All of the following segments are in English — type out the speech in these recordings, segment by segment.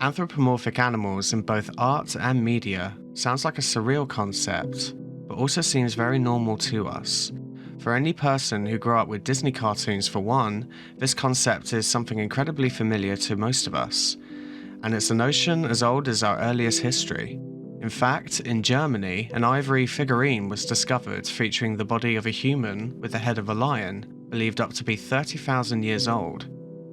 Anthropomorphic animals in both art and media sounds like a surreal concept, but also seems very normal to us. For any person who grew up with Disney cartoons for one, this concept is something incredibly familiar to most of us, and it's a notion as old as our earliest history. In fact, in Germany, an ivory figurine was discovered featuring the body of a human with the head of a lion, believed up to be 30,000 years old.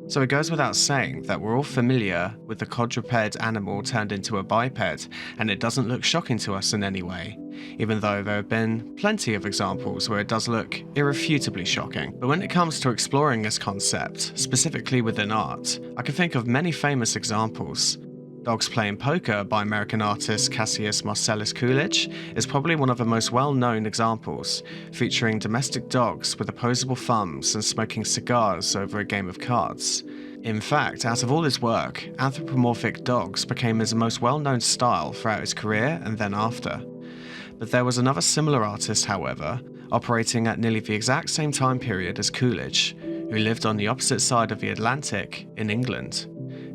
So it goes without saying that we're all familiar with the quadruped animal turned into a biped, and it doesn't look shocking to us in any way, even though there have been plenty of examples where it does look irrefutably shocking. But when it comes to exploring this concept, specifically within art, I can think of many famous examples. Dogs Playing Poker by American artist Cassius Marcellus Coolidge is probably one of the most well-known examples, featuring domestic dogs with opposable thumbs and smoking cigars over a game of cards. In fact, out of all his work, anthropomorphic dogs became his most well-known style throughout his career and then after. But there was another similar artist, however, operating at nearly the exact same time period as Coolidge, who lived on the opposite side of the Atlantic in England.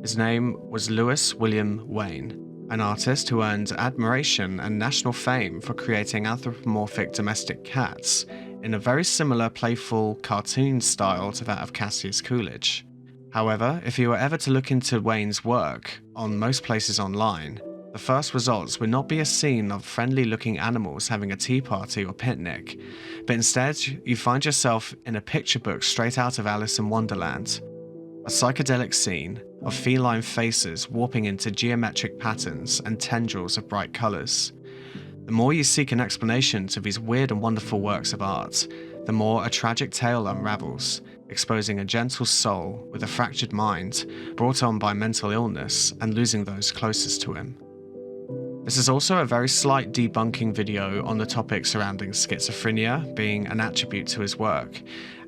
His name was Louis William Wain, an artist who earned admiration and national fame for creating anthropomorphic domestic cats in a very similar playful cartoon style to that of Cassius Coolidge. However, if you were ever to look into Wain's work on most places online, the first results would not be a scene of friendly-looking animals having a tea party or picnic, but instead you find yourself in a picture book straight out of Alice in Wonderland. A psychedelic scene of feline faces warping into geometric patterns and tendrils of bright colours. The more you seek an explanation to these weird and wonderful works of art, the more a tragic tale unravels, exposing a gentle soul with a fractured mind brought on by mental illness and losing those closest to him. This is also a very slight debunking video on the topic surrounding schizophrenia being an attribute to his work,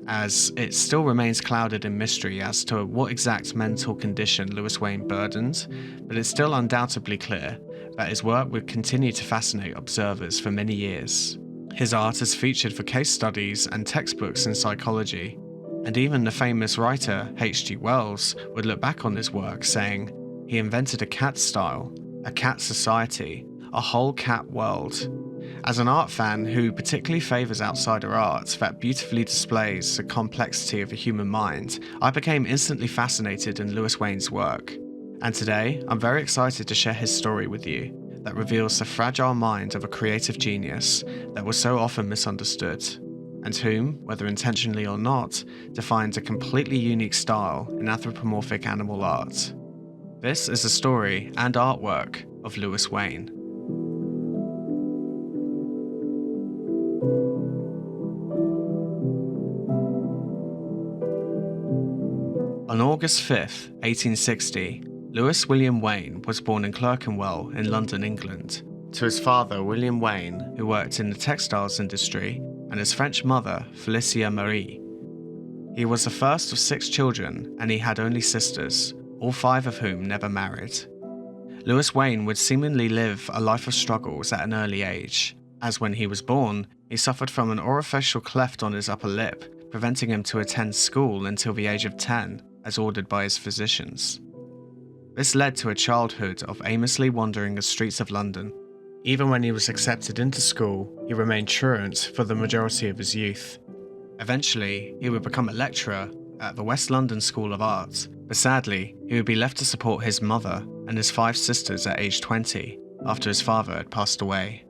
as it still remains clouded in mystery as to what exact mental condition Louis Wain burdened, but it's still undoubtedly clear that his work would continue to fascinate observers for many years. His art is featured for case studies and textbooks in psychology, and even the famous writer H.G. Wells would look back on his work saying, "He invented a cat style, a cat society, a whole cat world." As an art fan who particularly favours outsider art that beautifully displays the complexity of the human mind, I became instantly fascinated in Louis Wain's work. And today, I'm very excited to share his story with you, that reveals the fragile mind of a creative genius that was so often misunderstood, and whom, whether intentionally or not, defined a completely unique style in anthropomorphic animal art. This is the story and artwork of Louis Wain. On August 5th, 1860, Louis William Wain was born in Clerkenwell in London, England, to his father William Wain, who worked in the textiles industry, and his French mother, Felicia Marie. He was the first of 6 children, and he had only sisters, all 5 of whom never married. Louis Wain would seemingly live a life of struggles at an early age, as when he was born, he suffered from an orificial cleft on his upper lip, preventing him to attend school until the age of 10, as ordered by his physicians. This led to a childhood of aimlessly wandering the streets of London. Even when he was accepted into school, he remained truant for the majority of his youth. Eventually, he would become a lecturer at the West London School of Art, but sadly, he would be left to support his mother and his 5 sisters at age 20, after his father had passed away.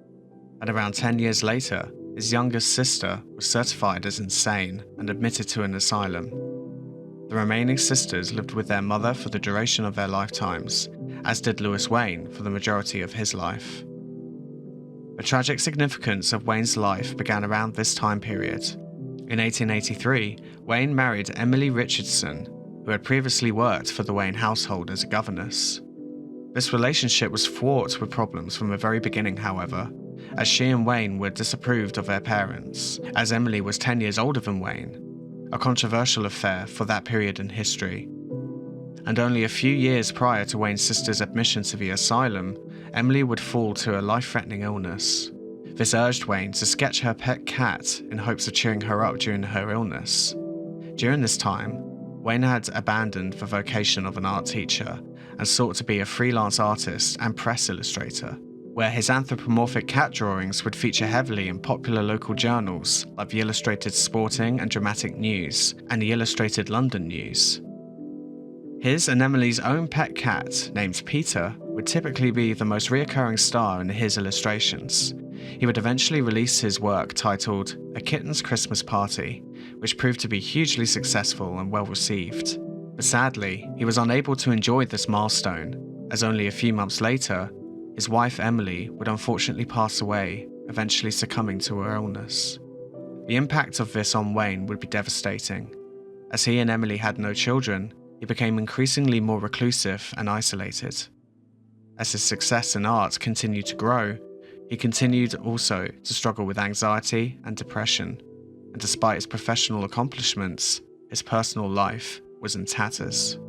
And around 10 years later, his youngest sister was certified as insane and admitted to an asylum. The remaining sisters lived with their mother for the duration of their lifetimes, as did Louis Wain for the majority of his life. The tragic significance of Wain's life began around this time period. In 1883, Wain married Emily Richardson, who had previously worked for the Wain household as a governess. This relationship was fraught with problems from the very beginning, however, as she and Wain were disapproved of their parents, as Emily was 10 years older than Wain, a controversial affair for that period in history. And only a few years prior to Wain's sister's admission to the asylum, Emily would fall to a life-threatening illness. This urged Wain to sketch her pet cat in hopes of cheering her up during her illness. During this time, Wain had abandoned the vocation of an art teacher and sought to be a freelance artist and press illustrator, where his anthropomorphic cat drawings would feature heavily in popular local journals like the Illustrated Sporting and Dramatic News and the Illustrated London News. His and Emily's own pet cat, named Peter, would typically be the most reoccurring star in his illustrations. He would eventually release his work titled A Kitten's Christmas Party, which proved to be hugely successful and well received. But sadly, he was unable to enjoy this milestone, as only a few months later, his wife Emily would unfortunately pass away, eventually succumbing to her illness. The impact of this on Wain would be devastating. As he and Emily had no children, he became increasingly more reclusive and isolated. As his success in art continued to grow, he continued also to struggle with anxiety and depression, and despite his professional accomplishments, his personal life was in tatters.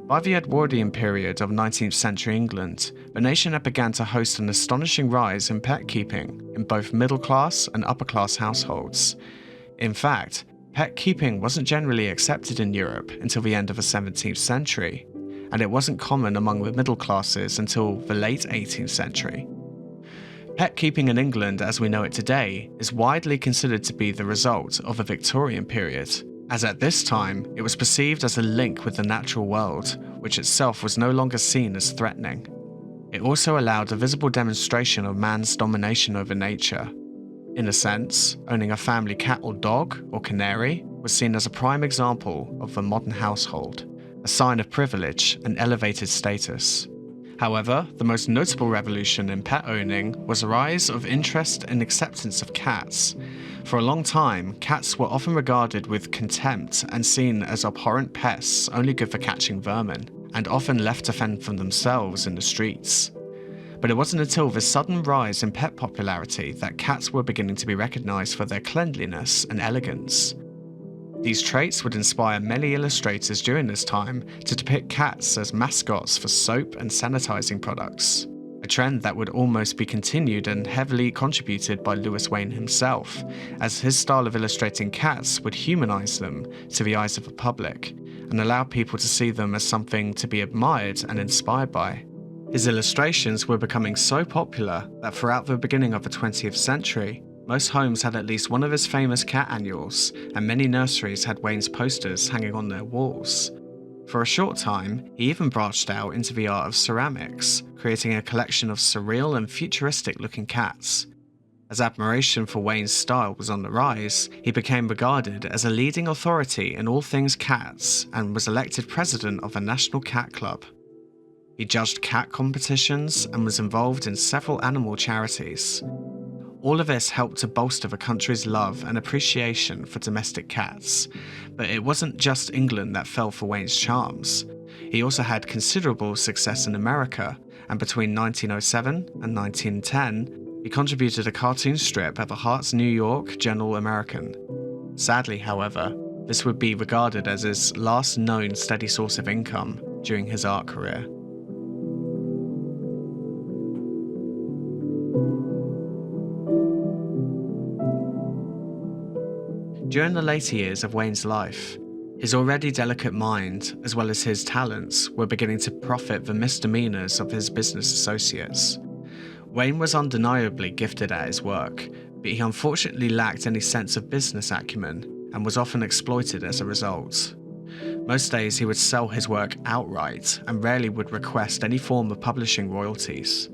By the Edwardian period of 19th century England, the nation had begun to host an astonishing rise in pet keeping in both middle class and upper class households. In fact, pet keeping wasn't generally accepted in Europe until the end of the 17th century, and it wasn't common among the middle classes until the late 18th century. Pet keeping in England as we know it today is widely considered to be the result of the Victorian period, as at this time it was perceived as a link with the natural world, which itself was no longer seen as threatening. It also allowed a visible demonstration of man's domination over nature. In a sense, owning a family cat or dog or canary was seen as a prime example of the modern household, a sign of privilege and elevated status. However, the most notable revolution in pet owning was a rise of interest and acceptance of cats. For a long time, cats were often regarded with contempt and seen as abhorrent pests only good for catching vermin, and often left to fend for themselves in the streets. But it wasn't until this sudden rise in pet popularity that cats were beginning to be recognized for their cleanliness and elegance. These traits would inspire many illustrators during this time to depict cats as mascots for soap and sanitizing products, a trend that would almost be continued and heavily contributed by Louis Wain himself, as his style of illustrating cats would humanize them to the eyes of the public and allow people to see them as something to be admired and inspired by. His illustrations were becoming so popular that throughout the beginning of the 20th century, most homes had at least one of his famous cat annuals, and many nurseries had Wain's posters hanging on their walls. For a short time, he even branched out into the art of ceramics, creating a collection of surreal and futuristic-looking cats. As admiration for Wain's style was on the rise, he became regarded as a leading authority in all things cats and was elected president of the National Cat Club. He judged cat competitions and was involved in several animal charities. All of this helped to bolster the country's love and appreciation for domestic cats, but it wasn't just England that fell for Wain's charms. He also had considerable success in America, and between 1907 and 1910, he contributed a cartoon strip at the Hart's New York Journal-American. Sadly, however, this would be regarded as his last known steady source of income during his art career. During the later years of Wain's life, his already delicate mind, as well as his talents, were beginning to profit the misdemeanors of his business associates. Wain was undeniably gifted at his work, but he unfortunately lacked any sense of business acumen and was often exploited as a result. Most days he would sell his work outright and rarely would request any form of publishing royalties.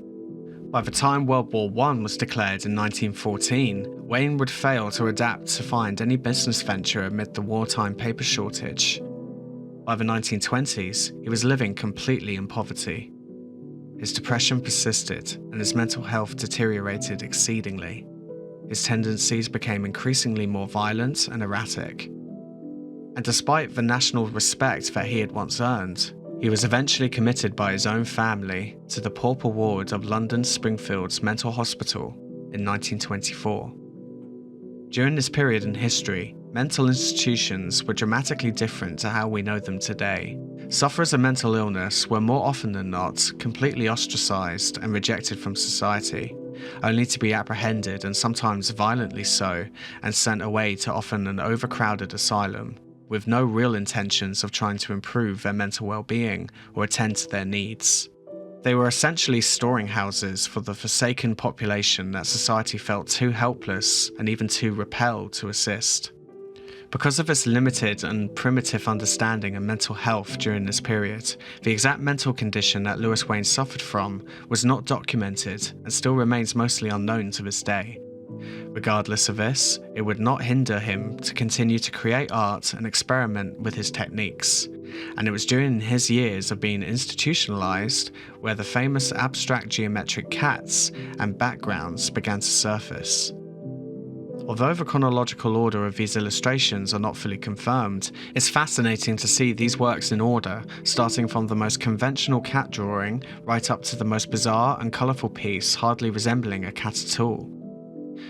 By the time World War I was declared in 1914, Wain would fail to adapt to find any business venture amid the wartime paper shortage. By the 1920s, he was living completely in poverty. His depression persisted and his mental health deteriorated exceedingly. His tendencies became increasingly more violent and erratic. And despite the national respect that he had once earned, he was eventually committed by his own family to the pauper ward of London Springfield's mental hospital in 1924. During this period in history, mental institutions were dramatically different to how we know them today. Sufferers of mental illness were more often than not completely ostracized and rejected from society, only to be apprehended and sometimes violently so and sent away to often an overcrowded asylum, with no real intentions of trying to improve their mental well-being or attend to their needs. They were essentially storing houses for the forsaken population that society felt too helpless and even too repelled to assist. Because of its limited and primitive understanding of mental health during this period, the exact mental condition that Louis Wain suffered from was not documented and still remains mostly unknown to this day. Regardless of this, it would not hinder him to continue to create art and experiment with his techniques, and it was during his years of being institutionalized where the famous abstract geometric cats and backgrounds began to surface. Although the chronological order of these illustrations are not fully confirmed, it's fascinating to see these works in order, starting from the most conventional cat drawing right up to the most bizarre and colourful piece hardly resembling a cat at all.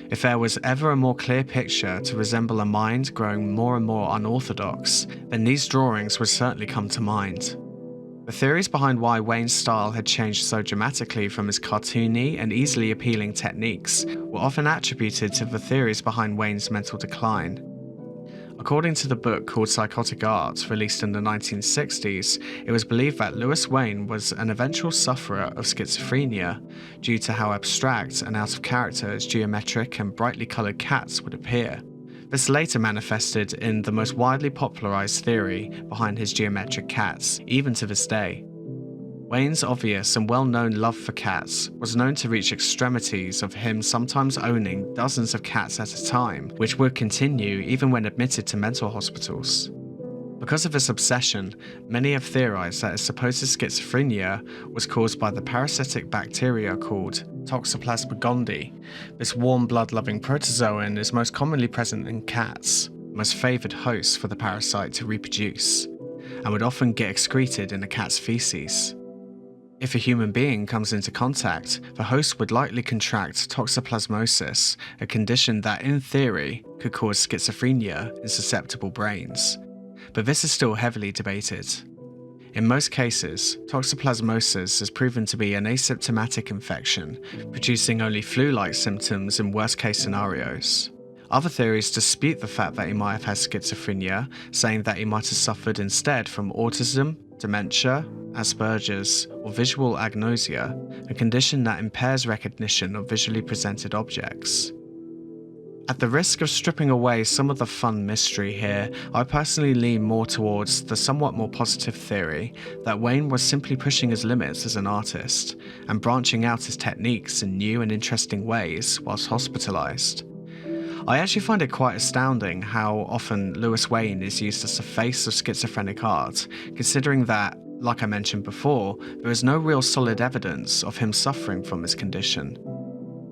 If there was ever a more clear picture to resemble a mind growing more and more unorthodox, then these drawings would certainly come to mind. The theories behind why Wain's style had changed so dramatically from his cartoony and easily appealing techniques were often attributed to the theories behind Wain's mental decline. According to the book called Psychotic Art, released in the 1960s, it was believed that Louis Wain was an eventual sufferer of schizophrenia due to how abstract and out of character his geometric and brightly coloured cats would appear. This later manifested in the most widely popularised theory behind his geometric cats, even to this day. Wain's obvious and well-known love for cats was known to reach extremities of him sometimes owning dozens of cats at a time, which would continue even when admitted to mental hospitals. Because of this obsession, many have theorized that his supposed schizophrenia was caused by the parasitic bacteria called Toxoplasma gondii. This warm blood-loving protozoan is most commonly present in cats, the most favoured hosts for the parasite to reproduce, and would often get excreted in a cat's feces. If a human being comes into contact, the host would likely contract toxoplasmosis, a condition that, in theory, could cause schizophrenia in susceptible brains. But this is still heavily debated. In most cases, toxoplasmosis is proven to be an asymptomatic infection, producing only flu-like symptoms in worst-case scenarios. Other theories dispute the fact that he might have had schizophrenia, saying that he might have suffered instead from autism, dementia, Asperger's, or visual agnosia, a condition that impairs recognition of visually presented objects. At the risk of stripping away some of the fun mystery here, I personally lean more towards the somewhat more positive theory that Wain was simply pushing his limits as an artist and branching out his techniques in new and interesting ways whilst hospitalized. I actually find it quite astounding how often Louis Wain is used as the face of schizophrenic art, considering that, like I mentioned before, there is no real solid evidence of him suffering from this condition.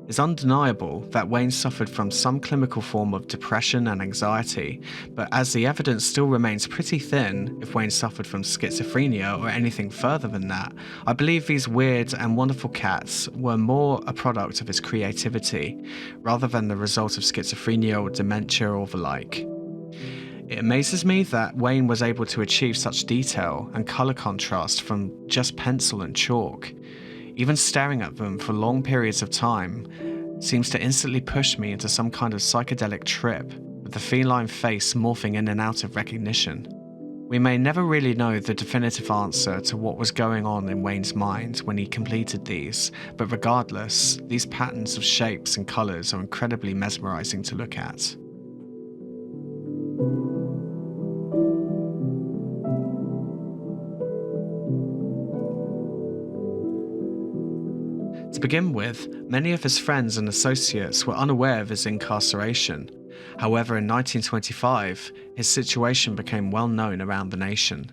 It's undeniable that Wain suffered from some clinical form of depression and anxiety, but as the evidence still remains pretty thin if Wain suffered from schizophrenia or anything further than that, I believe these weird and wonderful cats were more a product of his creativity, rather than the result of schizophrenia or dementia or the like. It amazes me that Wain was able to achieve such detail and colour contrast from just pencil and chalk. Even staring at them for long periods of time seems to instantly push me into some kind of psychedelic trip, with the feline face morphing in and out of recognition. We may never really know the definitive answer to what was going on in Wain's mind when he completed these, but regardless, these patterns of shapes and colours are incredibly mesmerising to look at. To begin with, many of his friends and associates were unaware of his incarceration. However, in 1925, his situation became well known around the nation.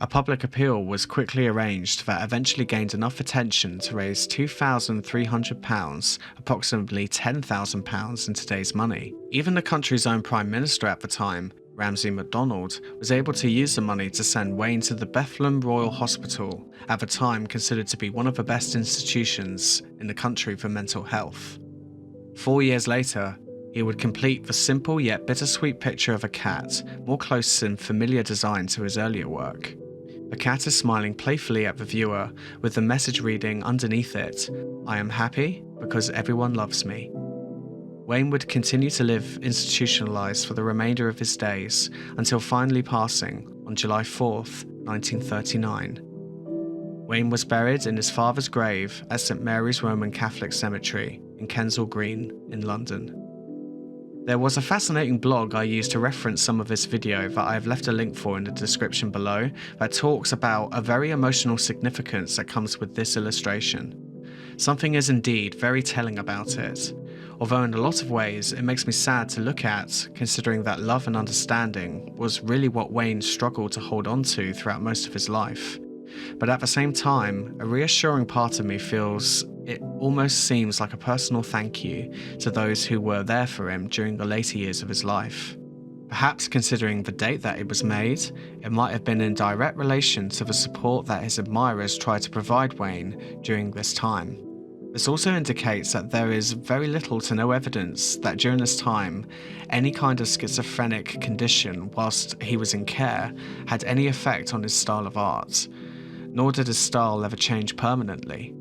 A public appeal was quickly arranged that eventually gained enough attention to raise £2,300, approximately £10,000 in today's money. Even the country's own Prime Minister at the time, Ramsay MacDonald, was able to use the money to send Wain to the Bethlehem Royal Hospital, at the time considered to be one of the best institutions in the country for mental health. 4 years later, he would complete the simple yet bittersweet picture of a cat, more close in familiar design to his earlier work. The cat is smiling playfully at the viewer, with the message reading underneath it, "I am happy because everyone loves me." Wain would continue to live institutionalized for the remainder of his days until finally passing on July 4th, 1939. Wain was buried in his father's grave at St Mary's Roman Catholic Cemetery in Kensal Green in London. There was a fascinating blog I used to reference some of this video that I have left a link for in the description below that talks about a very emotional significance that comes with this illustration. Something is indeed very telling about it, although in a lot of ways it makes me sad to look at, considering that love and understanding was really what Wain struggled to hold on to throughout most of his life. But at the same time, a reassuring part of me feels it almost seems like a personal thank you to those who were there for him during the later years of his life. Perhaps considering the date that it was made, it might have been in direct relation to the support that his admirers tried to provide Wain during this time. This also indicates that there is very little to no evidence that during this time, any kind of schizophrenic condition whilst he was in care had any effect on his style of art, nor did his style ever change permanently.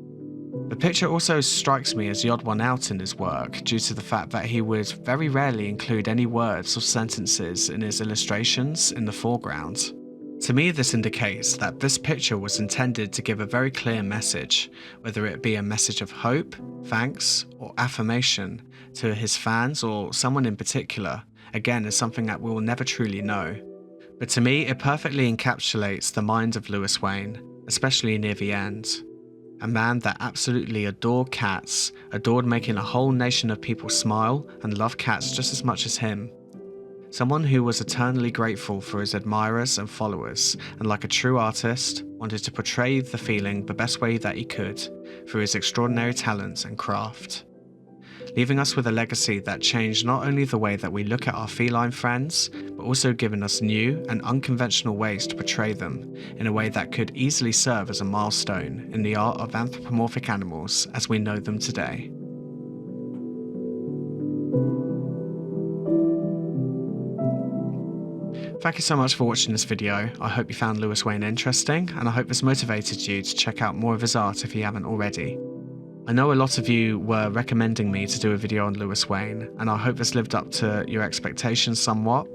The picture also strikes me as the odd one out in his work due to the fact that he would very rarely include any words or sentences in his illustrations in the foreground. To me, this indicates that this picture was intended to give a very clear message, whether it be a message of hope, thanks, or affirmation to his fans or someone in particular. Again, is something that we will never truly know. But to me, it perfectly encapsulates the mind of Louis Wain, especially near the end. A man that absolutely adored cats, adored making a whole nation of people smile and love cats just as much as him. Someone who was eternally grateful for his admirers and followers, and like a true artist, wanted to portray the feeling the best way that he could, through his extraordinary talent and craft. Leaving us with a legacy that changed not only the way that we look at our feline friends, but also given us new and unconventional ways to portray them in a way that could easily serve as a milestone in the art of anthropomorphic animals as we know them today. Thank you so much for watching this video. I hope you found Louis Wain interesting, and I hope this motivated you to check out more of his art if you haven't already. I know a lot of you were recommending me to do a video on Louis Wain, and I hope this lived up to your expectations somewhat.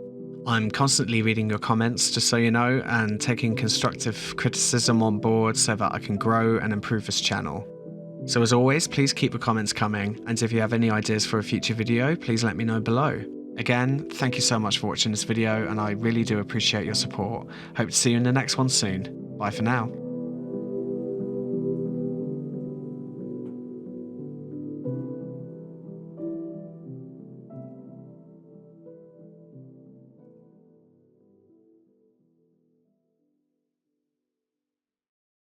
I'm constantly reading your comments, just so you know, and taking constructive criticism on board so that I can grow and improve this channel. So as always, please keep the comments coming, and if you have any ideas for a future video, please let me know below. Again, thank you so much for watching this video, and I really do appreciate your support. Hope to see you in the next one soon. Bye for now.